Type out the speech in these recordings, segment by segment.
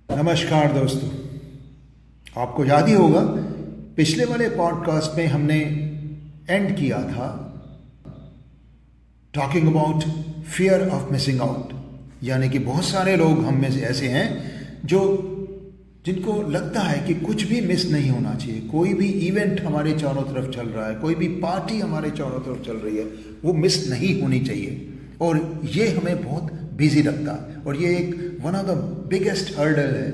नमस्कार दोस्तों, आपको याद ही होगा पिछले वाले पॉडकास्ट में हमने एंड किया था talking about fear of missing out. यानी कि बहुत सारे लोग हम में से ऐसे हैं जिनको लगता है कि कुछ भी मिस नहीं होना चाहिए। कोई भी इवेंट हमारे चारों तरफ चल रहा है, कोई भी पार्टी हमारे चारों तरफ चल रही है, वो मिस नहीं होनी चाहिए। और ये हमें बहुत बिजी रखता है और ये एक one of the biggest hurdle है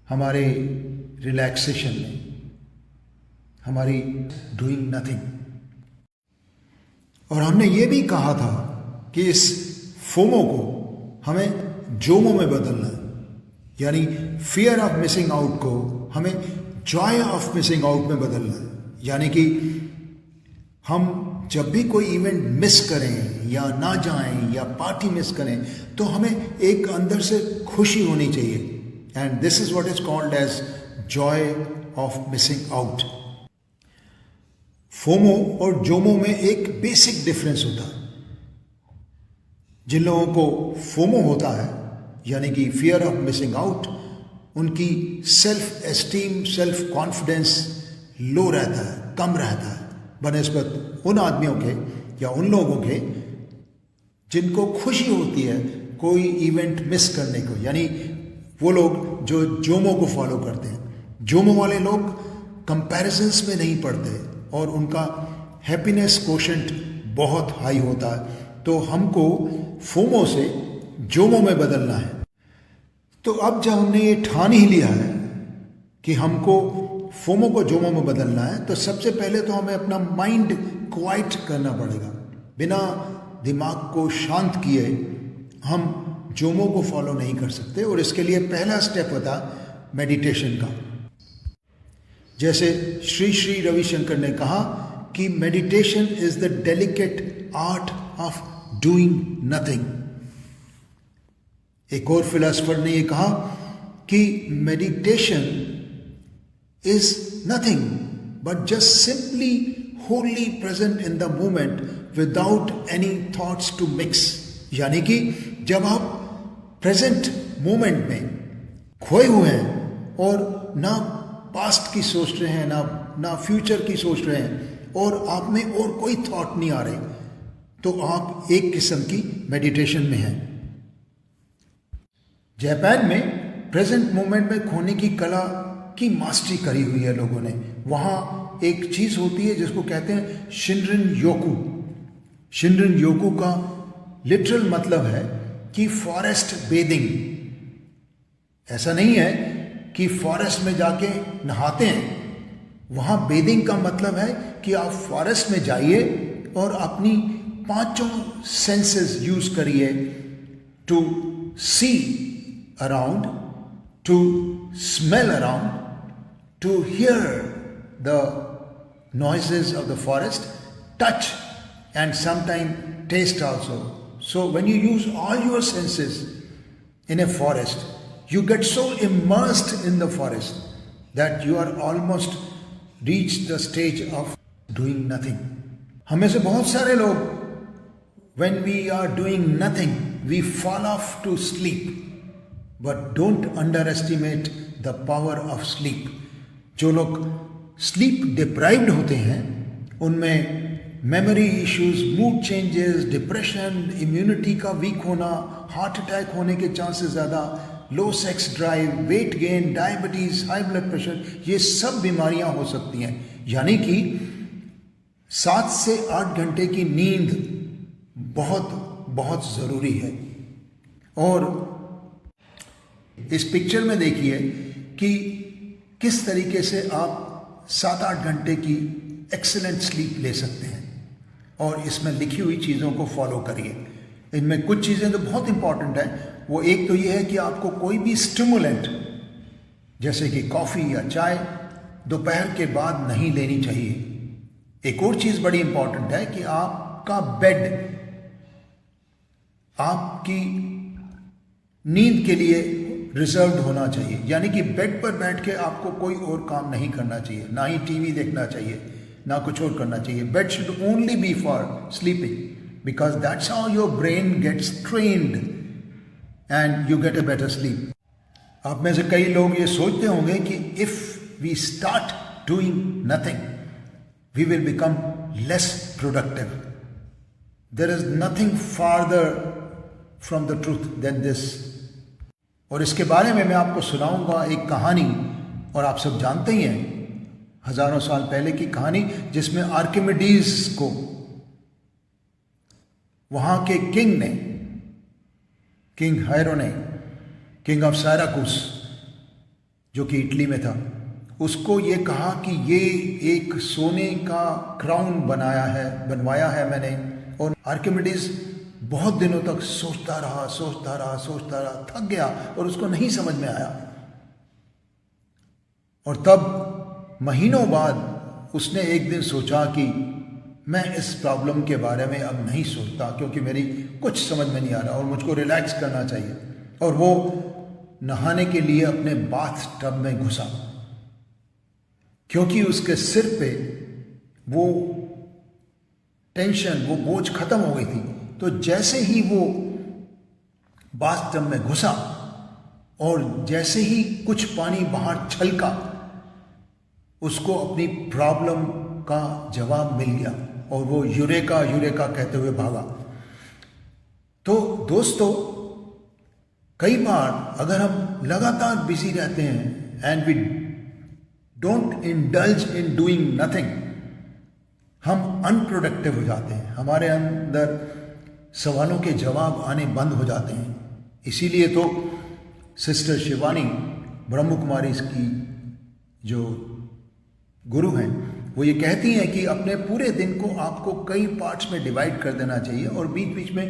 हमारे रिलैक्सेशन में, हमारी डूइंग नथिंग। और हमने ये भी कहा था कि इस फोमो को हमें जोमो में बदलना है, यानी फियर ऑफ मिसिंग आउट को हमें जॉय ऑफ मिसिंग आउट में बदलना है। यानी कि हम जब भी कोई इवेंट मिस करें या ना जाएं या पार्टी मिस करें तो हमें एक अंदर से खुशी होनी चाहिए। And this is what is called as joy of missing out. FOMO और जोमो में एक बेसिक डिफरेंस होता है। जिन लोगों को फोमो होता है यानी कि फियर ऑफ मिसिंग आउट, उनकी self esteem, self confidence low रहता है, कम रहता है बनिस्बत उन आदमियों के या उन लोगों के जिनको खुशी होती है कोई इवेंट मिस करने को। यानी वो लोग जो जोमो को फॉलो करते हैं। जोमो वाले लोग कंपैरिजंस में नहीं पड़ते और उनका हैप्पीनेस कोशेंट बहुत हाई होता है। तो हमको फोमो से जोमो में बदलना है। तो अब जब हमने ये ठान ही लिया है कि हमको फोमो को जोमो में बदलना है, तो सबसे पहले तो हमें अपना माइंड क्वाइट करना पड़ेगा। बिना दिमाग को शांत किए हम जोमो को फॉलो नहीं कर सकते। और इसके लिए पहला स्टेप होता मेडिटेशन का। जैसे श्री श्री रविशंकर ने कहा कि meditation is the delicate art of doing nothing. एक और फिलोसोफर ने यह कहा कि meditation is nothing but just simply wholly present in the moment without any thoughts to mix। यानी कि जब आप प्रेजेंट मोमेंट में खोए हुए हैं और ना पास्ट की सोच रहे हैं ना फ्यूचर की सोच रहे हैं और आप में और कोई थॉट नहीं आ रहे, तो आप एक किस्म की मेडिटेशन में हैं। जापान में प्रेजेंट मोमेंट में खोने की कला की मास्टरी करी हुई है लोगों ने। वहां एक चीज होती है जिसको कहते हैं शिनरिन योकू। शिनरिन योकू का लिटरल मतलब है कि फॉरेस्ट बेदिंग। ऐसा नहीं है कि फॉरेस्ट में जाके नहाते हैं। वहां बेदिंग का मतलब है कि आप फॉरेस्ट में जाइए और अपनी पांचों सेंसेस यूज करिए to see around, to smell around, to hear the noises of the forest, touch and sometimes taste also. So when you use all your senses in a forest, you get so immersed in the forest that you are almost reached the stage of doing nothing. हमें से बहुत सारे लोग when we are doing nothing, we fall off to sleep. But don't underestimate the power of sleep. जो लोग sleep deprived होते हैं उनमें memory issues, mood changes, depression, immunity का वीक होना, हार्ट अटैक होने के चांसेस ज़्यादा, low sex drive, weight gain, diabetes, high blood pressure, ये सब बीमारियां हो सकती हैं। यानी कि 7 से 8 घंटे की नींद बहुत बहुत ज़रूरी है। और इस पिक्चर में देखिए कि किस तरीके से आप 7-8 घंटे की एक्सीलेंट स्लीप ले सकते हैं। और इसमें लिखी हुई चीज़ों को फॉलो करिए। इनमें कुछ चीज़ें तो बहुत इंपॉर्टेंट हैं। वो एक तो ये है कि आपको कोई भी स्टिमुलेंट जैसे कि कॉफ़ी या चाय दोपहर के बाद नहीं लेनी चाहिए। एक और चीज़ बड़ी इंपॉर्टेंट है कि आपका बेड आपकी नींद के लिए रिजर्व्ड होना चाहिए। यानी कि बेड पर बैठ के आपको कोई और काम नहीं करना चाहिए, ना ही टीवी देखना चाहिए, ना कुछ और करना चाहिए। Bed should only be for sleeping, because that's how your brain gets trained and you get a better sleep. आप में से कई लोग ये सोचते होंगे कि if we start doing nothing, we will become less productive. There is nothing farther from the truth than this. और इसके बारे में मैं आपको सुनाऊंगा एक कहानी, और आप सब जानते ही हैं हजारों साल पहले की कहानी, जिसमें आर्किमिडीज को वहां के किंग ने, किंग हायरो ने, किंग ऑफ सायराकुस जो कि इटली में था, उसको ये कहा कि ये एक सोने का क्राउन बनवाया है मैंने। और आर्किमिडीज बहुत दिनों तक सोचता रहा, थक गया और उसको नहीं समझ में आया। और तब महीनों बाद उसने एक दिन सोचा कि मैं इस प्रॉब्लम के बारे में अब नहीं सोचता, क्योंकि मेरी कुछ समझ में नहीं आ रहा और मुझको रिलैक्स करना चाहिए। और वो नहाने के लिए अपने बाथ टब में घुसा, क्योंकि उसके सिर पे वो टेंशन, वो बोझ खत्म हो गई थी। तो जैसे ही वो बाथ टब में घुसा और जैसे ही कुछ पानी बाहर छलका, उसको अपनी प्रॉब्लम का जवाब मिल गया और वो यूरेका यूरेका कहते हुए भागा। तो दोस्तों, कई बार अगर हम लगातार बिजी रहते हैं and we don't indulge in doing nothing, हम अनप्रोडक्टिव हो जाते हैं, हमारे अंदर सवालों के जवाब आने बंद हो जाते हैं। इसीलिए तो सिस्टर शिवानी ब्रह्म कुमारी की जो गुरु हैं, वो ये कहती हैं कि अपने पूरे दिन को आपको कई पार्ट्स में डिवाइड कर देना चाहिए और बीच बीच में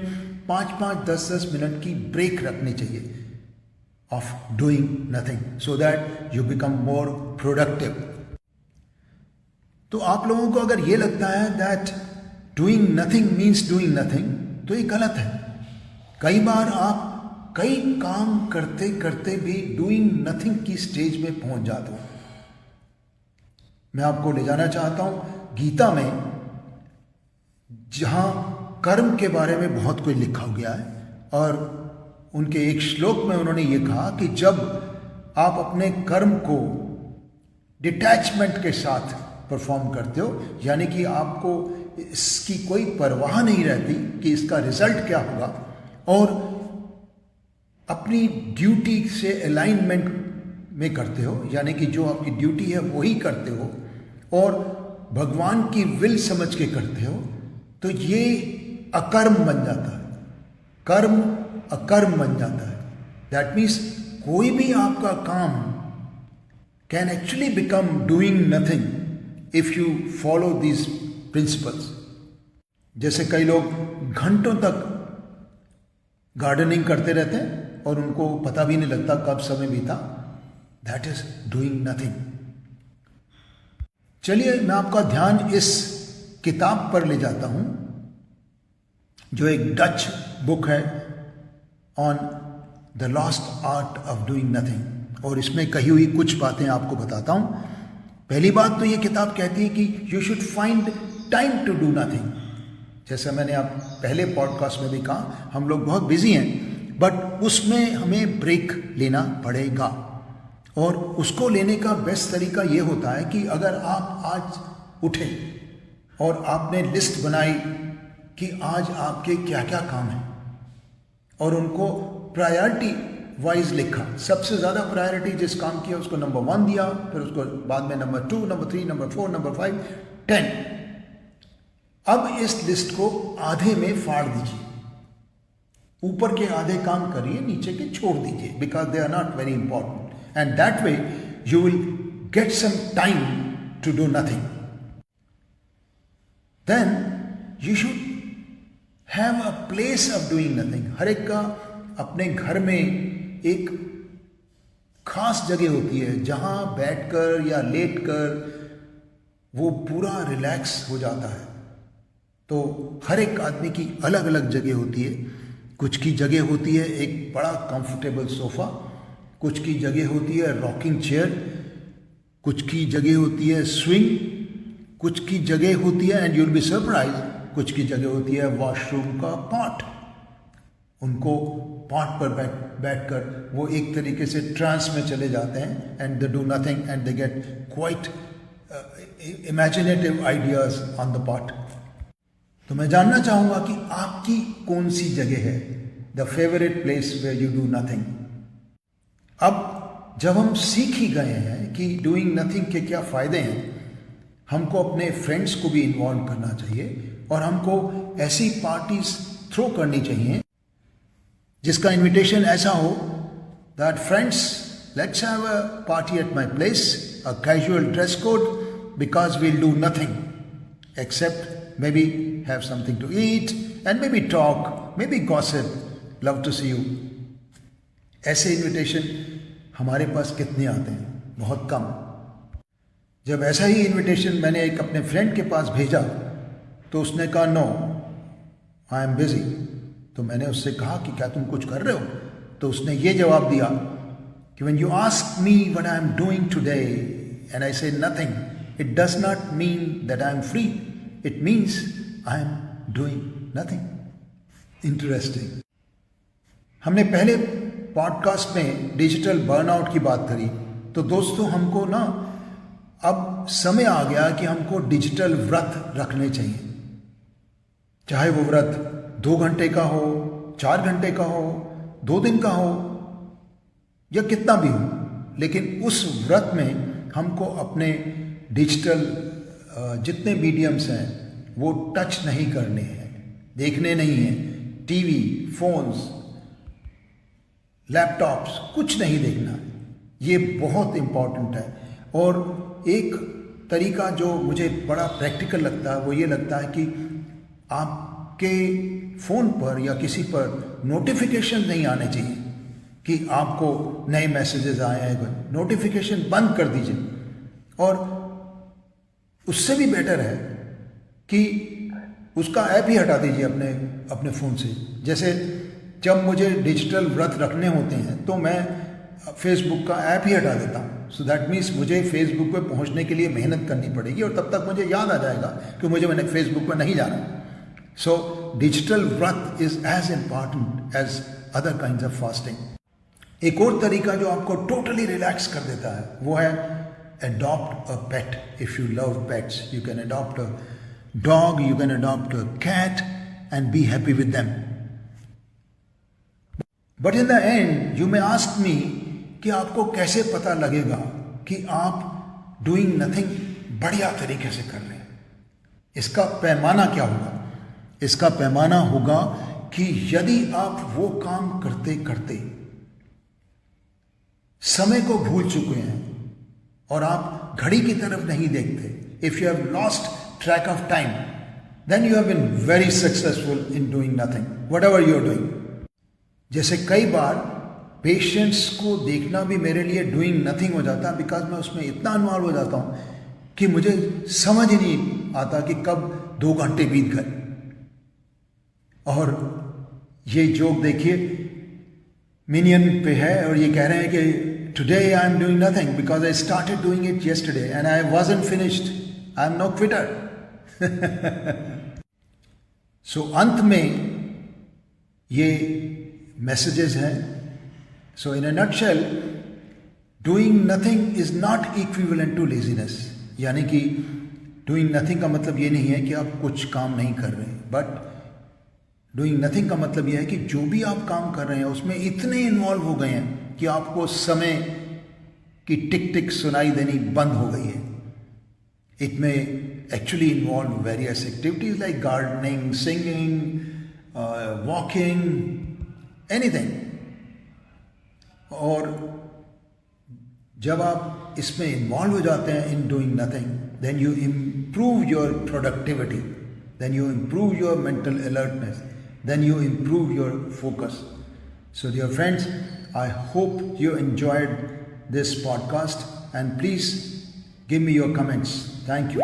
5-5, 10-10 मिनट की ब्रेक रखनी चाहिए of doing nothing, so that you become more productive. तो आप लोगों को अगर ये लगता है that doing nothing means doing nothing, तो ये गलत है। कई बार आप कई काम करते करते भी डूइंग नथिंग की स्टेज में पहुंच जाते हो। मैं आपको ले जाना चाहता हूं गीता में, जहां कर्म के बारे में बहुत कुछ लिखा गया है, और उनके एक श्लोक में उन्होंने ये कहा कि जब आप अपने कर्म को डिटैचमेंट के साथ परफॉर्म करते हो, यानी कि आपको इसकी कोई परवाह नहीं रहती कि इसका रिजल्ट क्या होगा, और अपनी ड्यूटी से अलाइनमेंट में करते हो, यानी कि जो आपकी ड्यूटी है वही करते हो और भगवान की विल समझ के करते हो, तो ये अकर्म बन जाता है, कर्म अकर्म बन जाता है। दैट मीन्स कोई भी आपका काम can actually become doing nothing if you follow these principles. जैसे कई लोग घंटों तक गार्डनिंग करते रहते हैं और उनको पता भी नहीं लगता कब समय बीता, दैट इज डूइंग नथिंग। चलिए मैं आपका ध्यान इस किताब पर ले जाता हूं, जो एक डच बुक है on the lost art of doing nothing, और इसमें कही हुई कुछ बातें आपको बताता हूं। पहली बात तो ये किताब कहती है कि you should find time to do nothing. जैसा मैंने आप पहले पॉडकास्ट में भी कहा, हम लोग बहुत बिजी हैं, बट उसमें हमें ब्रेक लेना पड़ेगा, और उसको लेने का बेस्ट तरीका ये होता है कि अगर आप आज उठे और आपने लिस्ट बनाई कि आज आपके क्या क्या काम हैं और उनको प्रायोरिटी वाइज लिखा, सबसे ज़्यादा प्रायोरिटी जिस काम की है उसको नंबर 1 दिया, फिर उसको बाद में नंबर 2, नंबर 3, नंबर 4, नंबर 5, 10। अब इस लिस्ट को आधे में फाड़ दीजिए, ऊपर के आधे काम करिए, नीचे के छोड़ दीजिए, because they are not very important, and that way you will get some time to do nothing. Then you should have a place of doing nothing. हर एक का अपने घर में एक खास जगह होती है जहां बैठकर या लेटकर वो पूरा रिलैक्स हो जाता है। तो हर एक आदमी की अलग अलग जगह होती है। कुछ की जगह होती है एक बड़ा कंफर्टेबल सोफा, कुछ की जगह होती है रॉकिंग चेयर, कुछ की जगह होती है स्विंग, कुछ की जगह होती है, and you will be surprise, कुछ की जगह होती है वॉशरूम का पॉट। उनको पॉट पर बैठकर वो एक तरीके से ट्रांस में चले जाते हैं and they do nothing and they get quite imaginative ideas on the pot. तो मैं जानना चाहूंगा कि आपकी कौन सी जगह है, the favourite place where you do nothing. अब जब हम सीख ही गए हैं कि डूइंग नथिंग के क्या फायदे हैं, हमको अपने फ्रेंड्स को भी इन्वॉल्व करना चाहिए और हमको ऐसी पार्टीज थ्रो करनी चाहिए जिसका इनविटेशन ऐसा हो that friends let's have a party at my place, a casual dress code, because we'll do nothing except maybe have something to eat and maybe talk, maybe gossip, love to see you. ऐसे invitation हमारे पास कितने आते हैं? बहुत कम। जब ऐसा ही invitation मैंने एक अपने फ्रेंड के पास भेजा तो उसने कहा नो, आई एम बिजी। तो मैंने उससे कहा कि क्या तुम कुछ कर रहे हो? तो उसने ये जवाब दिया कि when you ask me what I am doing today and I say nothing, it does not mean that I am free, it means I am doing nothing. Interesting. हमने पहले पॉडकास्ट में डिजिटल बर्नआउट की बात करी, तो दोस्तों हमको ना अब समय आ गया कि हमको डिजिटल व्रत रखने चाहिए। चाहे वो व्रत 2 घंटे का हो, 4 घंटे का हो, 2 दिन का हो या कितना भी हो, लेकिन उस व्रत में हमको अपने डिजिटल जितने मीडियम्स हैं वो टच नहीं करने हैं, देखने नहीं हैं। टीवी, फोन्स, लैपटॉप्स कुछ नहीं देखना। ये बहुत इम्पॉर्टेंट है। और एक तरीका जो मुझे बड़ा प्रैक्टिकल लगता है वो ये लगता है कि आपके फ़ोन पर या किसी पर नोटिफिकेशन नहीं आने चाहिए कि आपको नए मैसेजेस आए हैं। नोटिफिकेशन बंद कर दीजिए। और उससे भी बेटर है कि उसका ऐप ही हटा दीजिए अपने फ़ोन से। जैसे जब मुझे डिजिटल व्रत रखने होते हैं तो मैं फेसबुक का ऐप ही हटा देता हूँ। सो दैट मीन्स मुझे फेसबुक पे पहुँचने के लिए मेहनत करनी पड़ेगी और तब तक मुझे याद आ जाएगा कि मैंने फेसबुक पर नहीं जाना। सो डिजिटल व्रत is as important as other kinds of fasting. एक और तरीका जो आपको टोटली रिलैक्स कर देता है वो है adopt a pet. If you love pets, you can adopt a dog, you can adopt a cat and be happy with them. But in the end, you may ask me कि आपको कैसे पता लगेगा कि आप doing nothing बढ़िया तरीके से कर रहे हैं। इसका पैमाना क्या होगा? इसका पैमाना होगा कि यदि आप वो काम करते करते समय को भूल चुके हैं और आप घड़ी की तरफ नहीं देखते, if you have lost track of time, then you have been very successful in doing nothing whatever you are doing. जैसे कई बार पेशेंट्स को देखना भी मेरे लिए डूइंग नथिंग हो जाता है, बिकॉज मैं उसमें इतना इन्वॉल्व हो जाता हूं कि मुझे समझ ही नहीं आता कि कब 2 घंटे बीत गए। और ये जोक देखिए, मिनियन पे है और ये कह रहे हैं कि today I am doing nothing because I started doing it yesterday and I wasn't finished. I am no quitter. So अंत में ये messages हैं. So in a nutshell, doing nothing is not equivalent to laziness. यानी कि doing nothing का मतलब ये नहीं है कि आप कुछ काम नहीं कर रहे, but doing nothing का मतलब ये है कि जो भी आप काम कर रहे हैं उसमें इतने इन्वॉल्व हो गए हैं कि आपको समय की टिक टिक सुनाई देनी बंद हो गई है। It may actually involve various activities like gardening, singing, walking, anything. और जब आप इसमें इन्वॉल्व हो जाते हैं in doing nothing, then you improve your productivity, then you improve your mental alertness, then you improve your focus. So dear friends, I hope you enjoyed this podcast and please give me your comments. Thank you.